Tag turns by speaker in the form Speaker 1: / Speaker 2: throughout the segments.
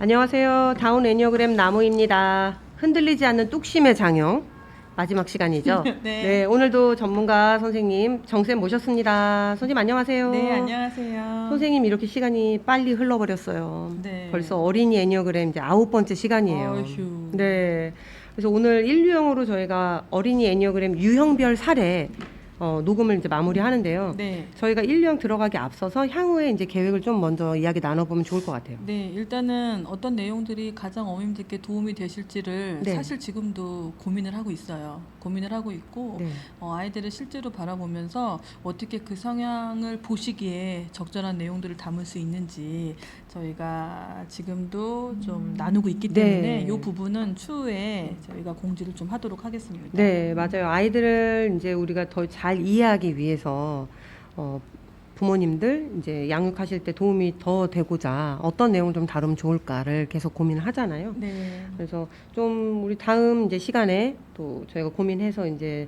Speaker 1: 안녕하세요. 다운 애니어그램 나무입니다. 흔들리지 않는 뚝심의 장형 마지막 시간이죠.
Speaker 2: 네.
Speaker 1: 오늘도 전문가 선생님 정쌤 모셨습니다. 선생님 안녕하세요.
Speaker 2: 네, 안녕하세요.
Speaker 1: 선생님 이렇게 시간이 빨리 흘러버렸어요.
Speaker 2: 네.
Speaker 1: 벌써 어린이 애니어그램 이제 9번째 시간이에요.
Speaker 2: 어휴.
Speaker 1: 네. 그래서 오늘 인류형으로 저희가 어린이 애니어그램 유형별 사례 녹음을 이제 마무리하는데요.
Speaker 2: 네.
Speaker 1: 저희가 인류형 들어가기 앞서서 향후에 이제 계획을 좀 먼저 이야기 나눠보면 좋을 것 같아요.
Speaker 2: 네, 일단은 어떤 내용들이 가장 어머님들께 도움이 되실지를
Speaker 1: 네.
Speaker 2: 사실 지금도 고민을 하고 있어요. 고민을 하고 있고,
Speaker 1: 네.
Speaker 2: 아이들을 실제로 바라보면서 어떻게 그 성향을 보시기에 적절한 내용들을 담을 수 있는지 저희가 지금도 좀 나누고 있기 때문에
Speaker 1: 네.
Speaker 2: 이 부분은 추후에 저희가 공지를 좀 하도록 하겠습니다.
Speaker 1: 네, 맞아요. 아이들을 이제 우리가 더 잘 이해하기 위해서 부모님들 이제 양육하실 때 도움이 더 되고자 어떤 내용 좀 다루면 좋을까를 계속 고민을 하잖아요.
Speaker 2: 네.
Speaker 1: 그래서 좀 우리 다음 이제 시간에 또 저희가 고민해서 이제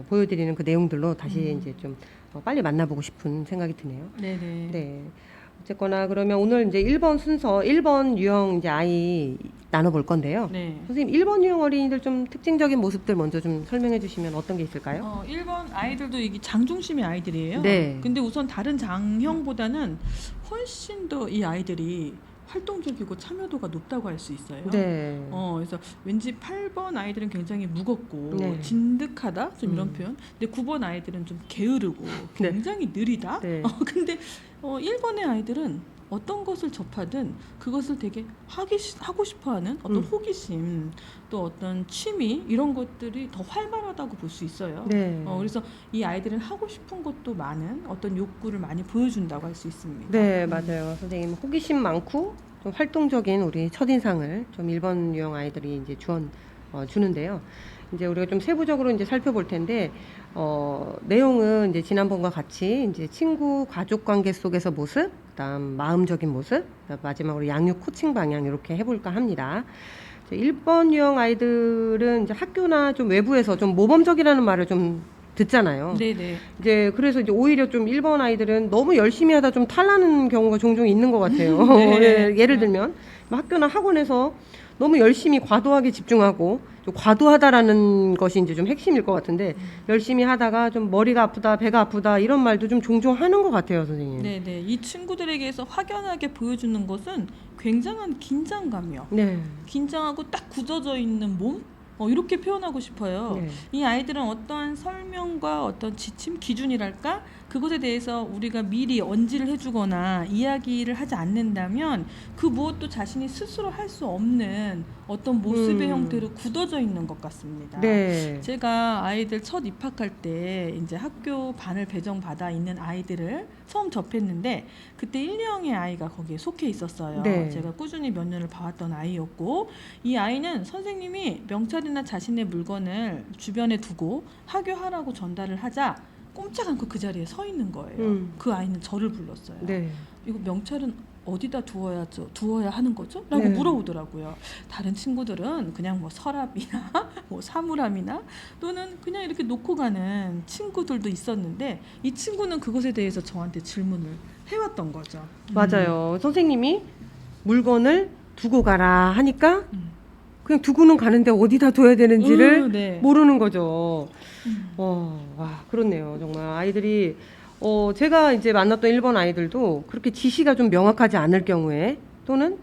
Speaker 1: 보여드리는 그 내용들로 다시 이제 좀 빨리 만나보고 싶은 생각이 드네요.
Speaker 2: 네네.
Speaker 1: 네. 어쨌거나 그러면 오늘 이제 1번 순서 1번 유형 이제 아이 나눠볼 건데요.
Speaker 2: 네.
Speaker 1: 선생님 1번 유형 어린이들 좀 특징적인 모습들 먼저 좀 설명해 주시면 어떤 게 있을까요?
Speaker 2: 1번 아이들도 이게 장중심의 아이들이에요.
Speaker 1: 네.
Speaker 2: 근데 우선 다른 장형보다는 훨씬 더 이 아이들이 활동적이고 참여도가 높다고 할 수 있어요.
Speaker 1: 네.
Speaker 2: 그래서 왠지 8번 아이들은 굉장히 무겁고
Speaker 1: 네.
Speaker 2: 진득하다? 좀 이런 표현. 근데 9번 아이들은 좀 게으르고
Speaker 1: 네.
Speaker 2: 굉장히 느리다?
Speaker 1: 네.
Speaker 2: 근데 1번의 아이들은 어떤 것을 접하든 그것을 되게 하고 싶어하는 어떤 호기심, 또 어떤 취미 이런 것들이 더 활발하다고 볼 수 있어요.
Speaker 1: 네.
Speaker 2: 그래서 이 아이들은 하고 싶은 것도 많은 어떤 욕구를 많이 보여준다고 할 수 있습니다.
Speaker 1: 네, 맞아요. 선생님 호기심 많고 좀 활동적인 우리 첫인상을 좀 1번 유형 아이들이 이제 주는데요. 이제 우리가 좀 세부적으로 이제 살펴볼 텐데 내용은 이제 지난번과 같이 이제 친구 가족 관계 속에서 모습, 그다음 마음적인 모습, 그다음 마지막으로 양육 코칭 방향 이렇게 해볼까 합니다. 1번 유형 아이들은 이제 학교나 좀 외부에서 좀 모범적이라는 말을 좀 듣잖아요.
Speaker 2: 네네.
Speaker 1: 이제 그래서 이제 오히려 좀 1번 아이들은 너무 열심히 하다 좀 탈나는 경우가 종종 있는 것 같아요.
Speaker 2: 네.
Speaker 1: 예를 들면 뭐 학교나 학원에서 너무 열심히 과도하게 집중하고 좀 과도하다라는 것이 이제 좀 핵심일 것 같은데 열심히 하다가 좀 머리가 아프다, 배가 아프다 이런 말도 좀 종종 하는 것 같아요, 선생님.
Speaker 2: 네네. 이 친구들에게서 확연하게 보여주는 것은 굉장한 긴장감이요.
Speaker 1: 네.
Speaker 2: 긴장하고 딱 굳어져 있는 몸? 이렇게 표현하고 싶어요.
Speaker 1: 네.
Speaker 2: 이 아이들은 어떠한 설명과 어떤 지침 기준이랄까? 그것에 대해서 우리가 미리 언지를 해주거나 이야기를 하지 않는다면 그 무엇도 자신이 스스로 할 수 없는 어떤 모습의 형태로 굳어져 있는 것 같습니다.
Speaker 1: 네.
Speaker 2: 제가 아이들 첫 입학할 때 이제 학교 반을 배정받아 있는 아이들을 처음 접했는데 그때 1, 2학년의 아이가 거기에 속해 있었어요.
Speaker 1: 네.
Speaker 2: 제가 꾸준히 몇 년을 봐왔던 아이였고 이 아이는 선생님이 명찰이나 자신의 물건을 주변에 두고 하교하라고 전달을 하자 꼼짝 않고 그 자리에 서 있는 거예요. 그 아이는 저를 불렀어요.
Speaker 1: 네.
Speaker 2: 이거 명찰은 어디다 두어야 하는 거죠? 라고
Speaker 1: 네.
Speaker 2: 물어보더라고요. 다른 친구들은 그냥 뭐 서랍이나 뭐 사물함이나 또는 그냥 이렇게 놓고 가는 친구들도 있었는데 이 친구는 그것에 대해서 저한테 질문을 해왔던 거죠.
Speaker 1: 맞아요. 선생님이 물건을 두고 가라 하니까
Speaker 2: 음.
Speaker 1: 그냥 두고는 가는데 어디다 둬야 되는지를
Speaker 2: 네.
Speaker 1: 모르는 거죠.
Speaker 2: 음.
Speaker 1: 와, 그렇네요. 정말 아이들이 제가 이제 만났던 1번 아이들도 그렇게 지시가 좀 명확하지 않을 경우에 또는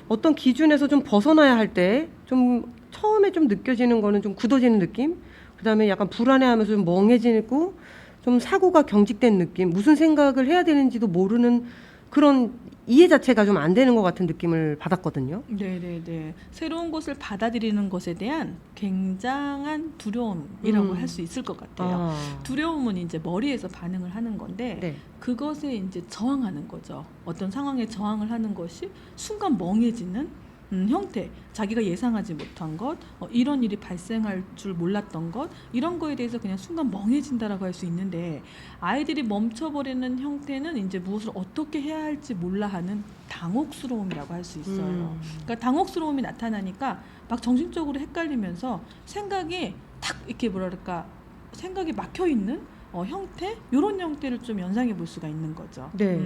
Speaker 1: 어떤 기준에서 좀 벗어나야 할 때 좀 처음에 좀 느껴지는 거는 좀 굳어지는 느낌? 그다음에 약간 불안해하면서 좀 멍해지고 좀 사고가 경직된 느낌? 무슨 생각을 해야 되는지도 모르는 그런 이해 자체가 좀 안 되는 것 같은 느낌을 받았거든요.
Speaker 2: 네네네. 새로운 것을 받아들이는 것에 대한 굉장한 두려움이라고 할 수 있을 것 같아요. 두려움은 이제 머리에서 반응을 하는 건데
Speaker 1: 네.
Speaker 2: 그것에 이제 저항하는 거죠. 어떤 상황에 저항을 하는 것이 순간 멍해지는 형태, 자기가 예상하지 못한 것, 이런 일이 발생할 줄 몰랐던 것, 이런 거에 대해서 그냥 순간 멍해진다라고 할 수 있는데 아이들이 멈춰버리는 형태는 이제 무엇을 어떻게 해야 할지 몰라 하는 당혹스러움이라고 할 수 있어요. 그러니까 당혹스러움이 나타나니까 막 정신적으로 헷갈리면서 생각이 탁 이렇게 뭐랄까 생각이 막혀 있는 형태 이런 형태를 좀 연상해 볼 수가 있는 거죠.
Speaker 1: 네.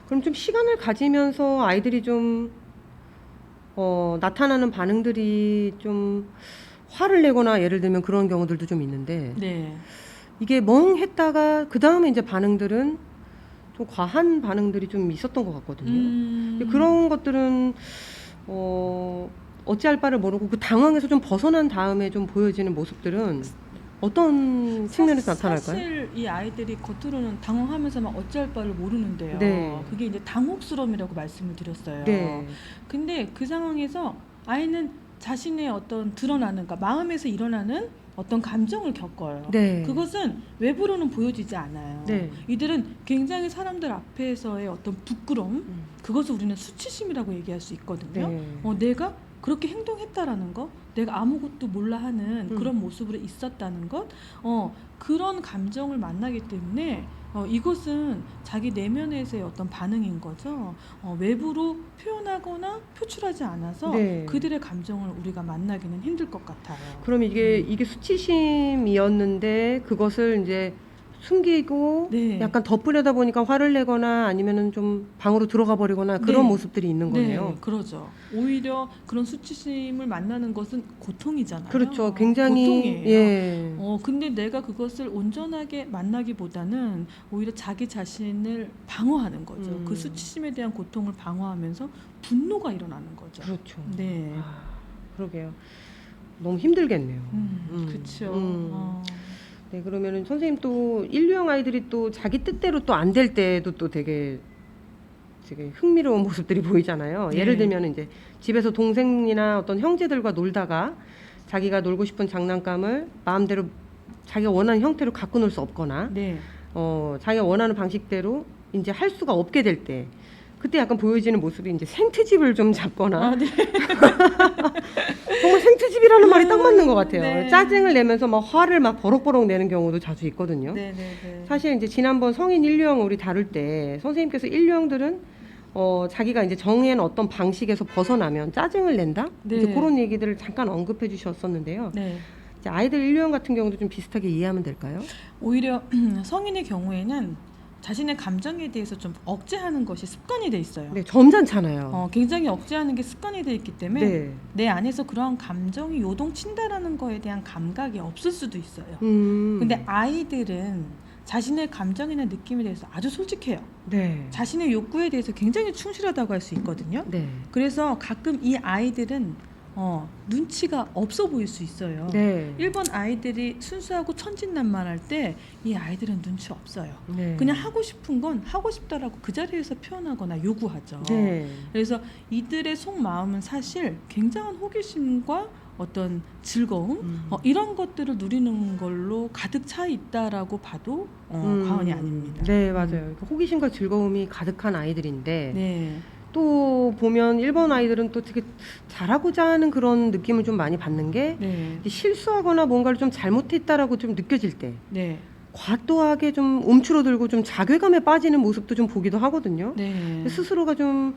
Speaker 1: 그럼 좀 시간을 가지면서 아이들이 좀 나타나는 반응들이 좀 화를 내거나 예를 들면 그런 경우들도 좀 있는데
Speaker 2: 네.
Speaker 1: 이게 멍했다가 그 다음에 이제 반응들은 좀 과한 반응들이 좀 있었던 것 같거든요. 근데 그런 것들은 어찌할 바를 모르고 그 당황에서 좀 벗어난 다음에 좀 보여지는 모습들은 어떤 측면에서 나타날까요?
Speaker 2: 사실 이 아이들이 겉으로는 당황하면서 막 어찌할 바를 모르는데요.
Speaker 1: 네.
Speaker 2: 그게 이제 당혹스러움이라고 말씀을 드렸어요.
Speaker 1: 네.
Speaker 2: 근데 그 상황에서 아이는 자신의 어떤 드러나는, 그러니까 마음에서 일어나는 어떤 감정을 겪어요.
Speaker 1: 네.
Speaker 2: 그것은 외부로는 보여지지 않아요.
Speaker 1: 네.
Speaker 2: 이들은 굉장히 사람들 앞에서의 어떤 부끄러움,
Speaker 1: 음.
Speaker 2: 그것을 우리는 수치심이라고 얘기할 수 있거든요.
Speaker 1: 네.
Speaker 2: 내가 그렇게 행동했다라는 거, 내가 아무것도 몰라 하는 그런 모습으로 있었다는 것, 그런 감정을 만나기 때문에 이것은 자기 내면에서의 어떤 반응인 거죠. 외부로 표현하거나 표출하지 않아서
Speaker 1: 네.
Speaker 2: 그들의 감정을 우리가 만나기는 힘들 것 같아요.
Speaker 1: 그럼 이게 수치심이었는데 그것을 이제 숨기고
Speaker 2: 네.
Speaker 1: 약간 덮으려다 보니까 화를 내거나 아니면은 좀 방으로 들어가 버리거나 그런
Speaker 2: 네.
Speaker 1: 모습들이 있는 거네요.
Speaker 2: 네, 그러죠. 오히려 그런 수치심을 만나는 것은 고통이잖아요.
Speaker 1: 그렇죠. 굉장히
Speaker 2: 고통이에요.
Speaker 1: 예.
Speaker 2: 근데 내가 그것을 온전하게 만나기보다는 오히려 자기 자신을 방어하는 거죠. 그 수치심에 대한 고통을 방어하면서 분노가 일어나는 거죠.
Speaker 1: 그렇죠.
Speaker 2: 네.
Speaker 1: 그러게요. 너무 힘들겠네요.
Speaker 2: 그렇죠.
Speaker 1: 네, 그러면은 선생님 또 인류형 아이들이 또 자기 뜻대로 또 안 될 때도 또 되게 흥미로운 모습들이 보이잖아요.
Speaker 2: 네.
Speaker 1: 예를 들면 이제 집에서 동생이나 어떤 형제들과 놀다가 자기가 놀고 싶은 장난감을 마음대로 자기가 원하는 형태로 갖고 놀 수 없거나
Speaker 2: 네.
Speaker 1: 자기가 원하는 방식대로 이제 할 수가 없게 될 때 그때 약간 보여지는 모습이 이제 생트집을 좀 잡거나
Speaker 2: 네.
Speaker 1: 정말 생트집이라는 말이 딱 맞는 것 같아요.
Speaker 2: 네.
Speaker 1: 짜증을 내면서 막 화를 막 버럭버럭 내는 경우도 자주 있거든요.
Speaker 2: 네, 네, 네.
Speaker 1: 사실 이제 지난번 성인 인류형 우리 다룰 때 선생님께서 인류형들은 자기가 이제 정해놓은 어떤 방식에서 벗어나면 짜증을 낸다?
Speaker 2: 네.
Speaker 1: 이제 그런 얘기들을 잠깐 언급해 주셨었는데요.
Speaker 2: 네.
Speaker 1: 이제 아이들 인류형 같은 경우도 좀 비슷하게 이해하면 될까요?
Speaker 2: 오히려 성인의 경우에는 자신의 감정에 대해서 좀 억제하는 것이 습관이 돼 있어요.
Speaker 1: 네, 점잖잖아요.
Speaker 2: 굉장히 억제하는 게 습관이 돼 있기 때문에
Speaker 1: 네.
Speaker 2: 내 안에서 그러한 감정이 요동친다라는 거에 대한 감각이 없을 수도 있어요.
Speaker 1: 음.
Speaker 2: 근데 아이들은 자신의 감정이나 느낌에 대해서 아주 솔직해요.
Speaker 1: 네.
Speaker 2: 자신의 욕구에 대해서 굉장히 충실하다고 할 수 있거든요.
Speaker 1: 네.
Speaker 2: 그래서 가끔 이 아이들은 눈치가 없어 보일 수 있어요.
Speaker 1: 네.
Speaker 2: 일본 아이들이 순수하고 천진난만할 때 이 아이들은 눈치 없어요.
Speaker 1: 네.
Speaker 2: 그냥 하고 싶은 건 하고 싶다라고 그 자리에서 표현하거나 요구하죠.
Speaker 1: 네.
Speaker 2: 그래서 이들의 속마음은 사실 굉장한 호기심과 어떤 즐거움 이런 것들을 누리는 걸로 가득 차 있다라고 봐도 과언이 아닙니다.
Speaker 1: 네, 맞아요. 그러니까 호기심과 즐거움이 가득한 아이들인데
Speaker 2: 네.
Speaker 1: 또 보면 일본 아이들은 또 되게 잘하고자 하는 그런 느낌을 좀 많이 받는 게
Speaker 2: 네.
Speaker 1: 실수하거나 뭔가를 좀 잘못했다라고 좀 느껴질 때
Speaker 2: 네.
Speaker 1: 과도하게 좀 움츠러들고 좀 자괴감에 빠지는 모습도 좀 보기도 하거든요.
Speaker 2: 네.
Speaker 1: 스스로가 좀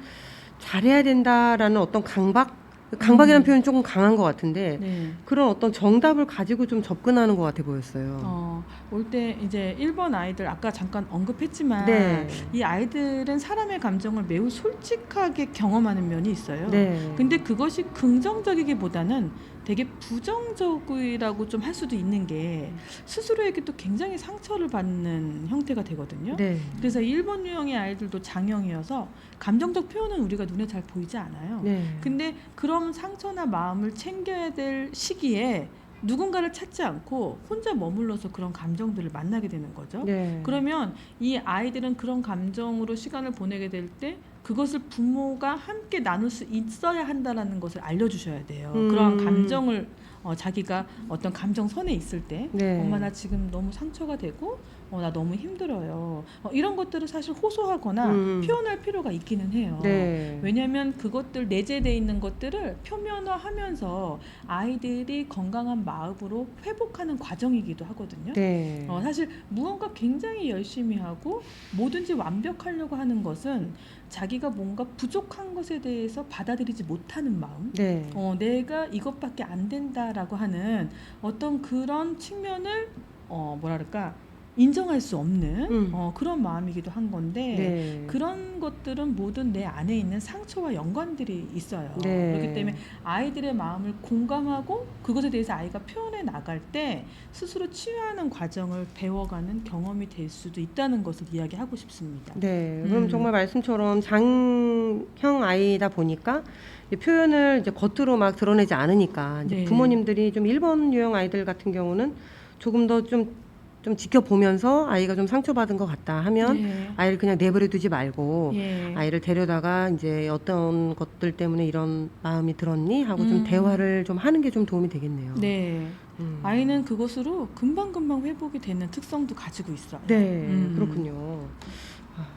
Speaker 1: 잘해야 된다라는 어떤 강박이라는 표현이 조금 강한 것 같은데
Speaker 2: 네.
Speaker 1: 그런 어떤 정답을 가지고 좀 접근하는 것 같아 보였어요.
Speaker 2: 올 때 이제 일본 아이들 아까 잠깐 언급했지만
Speaker 1: 네.
Speaker 2: 이 아이들은 사람의 감정을 매우 솔직하게 경험하는 면이 있어요.
Speaker 1: 네.
Speaker 2: 근데 그것이 긍정적이기보다는 되게 부정적이라고 좀 할 수도 있는 게 스스로에게 또 굉장히 상처를 받는 형태가 되거든요.
Speaker 1: 네.
Speaker 2: 그래서 일본 유형의 아이들도 장형이어서 감정적 표현은 우리가 눈에 잘 보이지 않아요.
Speaker 1: 네.
Speaker 2: 근데 그런 상처나 마음을 챙겨야 될 시기에 누군가를 찾지 않고 혼자 머물러서 그런 감정들을 만나게 되는 거죠.
Speaker 1: 네.
Speaker 2: 그러면 이 아이들은 그런 감정으로 시간을 보내게 될 때 그것을 부모가 함께 나눌 수 있어야 한다는 것을 알려주셔야 돼요. 그러한 감정을 자기가 어떤 감정선에 있을 때
Speaker 1: 네.
Speaker 2: 엄마 나 지금 너무 상처가 되고 나 너무 힘들어요. 이런 것들을 사실 호소하거나 표현할 필요가 있기는 해요.
Speaker 1: 네.
Speaker 2: 왜냐하면 그것들 내재되어 있는 것들을 표면화하면서 아이들이 건강한 마음으로 회복하는 과정이기도 하거든요.
Speaker 1: 네.
Speaker 2: 사실 무언가 굉장히 열심히 하고 뭐든지 완벽하려고 하는 것은 자기가 뭔가 부족한 것에 대해서 받아들이지 못하는 마음,
Speaker 1: 네.
Speaker 2: 내가 이것밖에 안 된다라고 하는 어떤 그런 측면을 뭐랄까 인정할 수 없는
Speaker 1: 음.
Speaker 2: 그런 마음이기도 한 건데
Speaker 1: 네.
Speaker 2: 그런 것들은 모든 내 안에 있는 상처와 연관들이 있어요.
Speaker 1: 네.
Speaker 2: 그렇기 때문에 아이들의 마음을 공감하고 그것에 대해서 아이가 표현해 나갈 때 스스로 치유하는 과정을 배워가는 경험이 될 수도 있다는 것을 이야기하고 싶습니다.
Speaker 1: 네, 그럼
Speaker 2: 음.
Speaker 1: 정말 말씀처럼 장형 아이다 보니까 이제 표현을 이제 겉으로 막 드러내지 않으니까 이제
Speaker 2: 네.
Speaker 1: 부모님들이 좀 1번 유형 아이들 같은 경우는 조금 더 좀 지켜보면서 아이가 좀 상처받은 것 같다 하면
Speaker 2: 네.
Speaker 1: 아이를 그냥 내버려 두지 말고
Speaker 2: 예.
Speaker 1: 아이를 데려다가 이제 어떤 것들 때문에 이런 마음이 들었니 하고 좀 대화를 좀 하는 게 좀 도움이 되겠네요.
Speaker 2: 네.
Speaker 1: 음.
Speaker 2: 아이는 그것으로 금방금방 회복이 되는 특성도 가지고 있어요.
Speaker 1: 네, 그렇군요.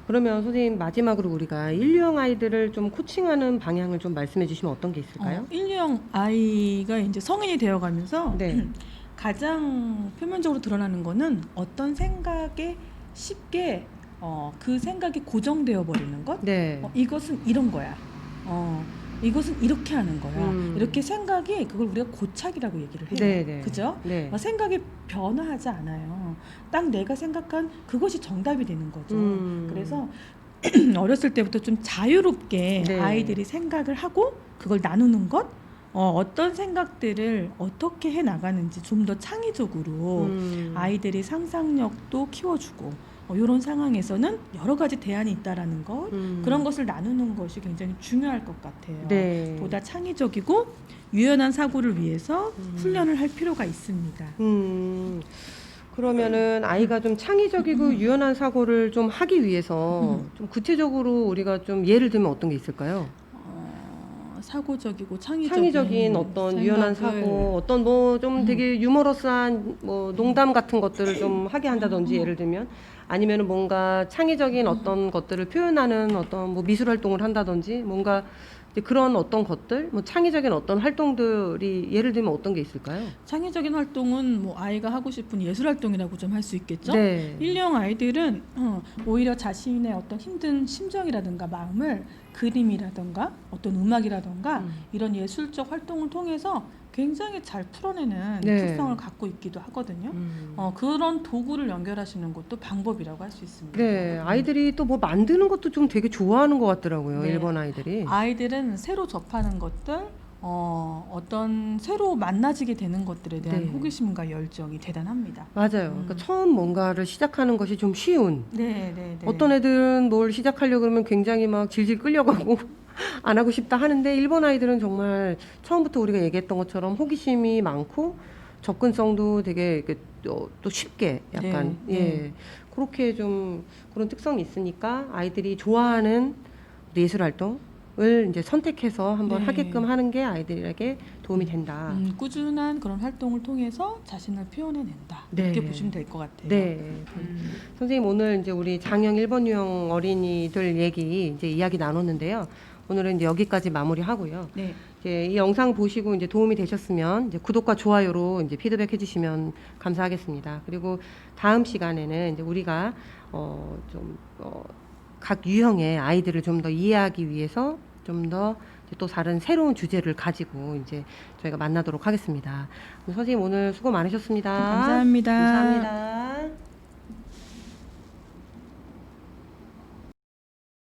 Speaker 1: 그러면 선생님 마지막으로 우리가 1형 아이들을 좀 코칭하는 방향을 좀 말씀해 주시면 어떤 게 있을까요?
Speaker 2: 1형 아이가 이제 성인이 되어가면서
Speaker 1: 네.
Speaker 2: 가장 표면적으로 드러나는 거는 어떤 생각에 쉽게 그 생각이 고정되어 버리는 것.
Speaker 1: 네.
Speaker 2: 이것은 이런 거야. 이것은 이렇게 하는 거야.
Speaker 1: 음.
Speaker 2: 이렇게 생각이 그걸 우리가 고착이라고 얘기를 해요.
Speaker 1: 네네.
Speaker 2: 그죠?
Speaker 1: 네.
Speaker 2: 생각이 변화하지 않아요. 딱 내가 생각한 그것이 정답이 되는 거죠. 그래서 어렸을 때부터 좀 자유롭게
Speaker 1: 네.
Speaker 2: 아이들이 생각을 하고 그걸 나누는 것, 어떤 생각들을 어떻게 해 나가는지 좀 더 창의적으로 아이들이 상상력도 키워주고 이런 상황에서는 여러 가지 대안이 있다라는 것, 그런 것을 나누는 것이 굉장히 중요할 것 같아요.
Speaker 1: 네.
Speaker 2: 보다 창의적이고 유연한 사고를 위해서 훈련을 할 필요가 있습니다.
Speaker 1: 그러면은 아이가 좀 창의적이고 유연한 사고를 좀 하기 위해서 좀 구체적으로 우리가 좀 예를 들면 어떤 게 있을까요?
Speaker 2: 사고적이고 창의적인
Speaker 1: 창의적인 어떤 유연한
Speaker 2: 생각을
Speaker 1: 사고, 어떤 뭐 좀 되게 유머러스한 뭐 농담 같은 것들을 좀 하게 한다든지 예를 들면 아니면은 뭔가 창의적인 어떤 것들을 표현하는 어떤 뭐 미술 활동을 한다든지 뭔가 이제 그런 어떤 것들, 뭐 창의적인 어떤 활동들이 예를 들면 어떤 게 있을까요?
Speaker 2: 창의적인 활동은 뭐 아이가 하고 싶은 예술 활동이라고 좀 할 수 있겠죠.
Speaker 1: 네.
Speaker 2: 1형 아이들은 오히려 자신의 어떤 힘든 심정이라든가 마음을 그림이라든가 어떤 음악이라든가 이런 예술적 활동을 통해서 굉장히 잘 풀어내는
Speaker 1: 네.
Speaker 2: 특성을 갖고 있기도 하거든요. 그런 도구를 연결하시는 것도 방법이라고 할 수 있습니다.
Speaker 1: 네, 아이들이 또 뭐 만드는 것도 좀 되게 좋아하는 것 같더라고요.
Speaker 2: 네.
Speaker 1: 일본 아이들이.
Speaker 2: 아이들은 새로 접하는 것들, 어떤 새로 만나지게 되는 것들에 대한
Speaker 1: 네.
Speaker 2: 호기심과 열정이 대단합니다.
Speaker 1: 맞아요. 그러니까 처음 뭔가를 시작하는 것이 좀 쉬운.
Speaker 2: 네.
Speaker 1: 어떤 애들은 뭘 시작하려고 그러면 굉장히 막 질질 끌려가고 안 하고 싶다 하는데 일본 아이들은 정말 처음부터 우리가 얘기했던 것처럼 호기심이 많고 접근성도 되게 이렇게 또 쉽게 약간
Speaker 2: 네,
Speaker 1: 예 그렇게 좀 그런 특성이 있으니까 아이들이 좋아하는 예술 활동을 이제 선택해서 한번
Speaker 2: 네.
Speaker 1: 하게끔 하는 게 아이들에게 도움이 된다.
Speaker 2: 꾸준한 그런 활동을 통해서 자신을 표현해낸다.
Speaker 1: 네.
Speaker 2: 이렇게 보시면 될 것 같아요.
Speaker 1: 네.
Speaker 2: 음.
Speaker 1: 선생님 오늘 이제 우리 장형 1번 유형 어린이들 얘기 이제 이야기 나눴는데요. 오늘은 이제 여기까지 마무리하고요.
Speaker 2: 네.
Speaker 1: 이제 이 영상 보시고 이제 도움이 되셨으면 이제 구독과 좋아요로 이제 피드백 해주시면 감사하겠습니다. 그리고 다음 시간에는 이제 우리가 각 유형의 아이들을 좀 더 이해하기 위해서 좀 더 또 다른 새로운 주제를 가지고 이제 저희가 만나도록 하겠습니다. 선생님 오늘 수고 많으셨습니다.
Speaker 2: 감사합니다.
Speaker 1: 감사합니다.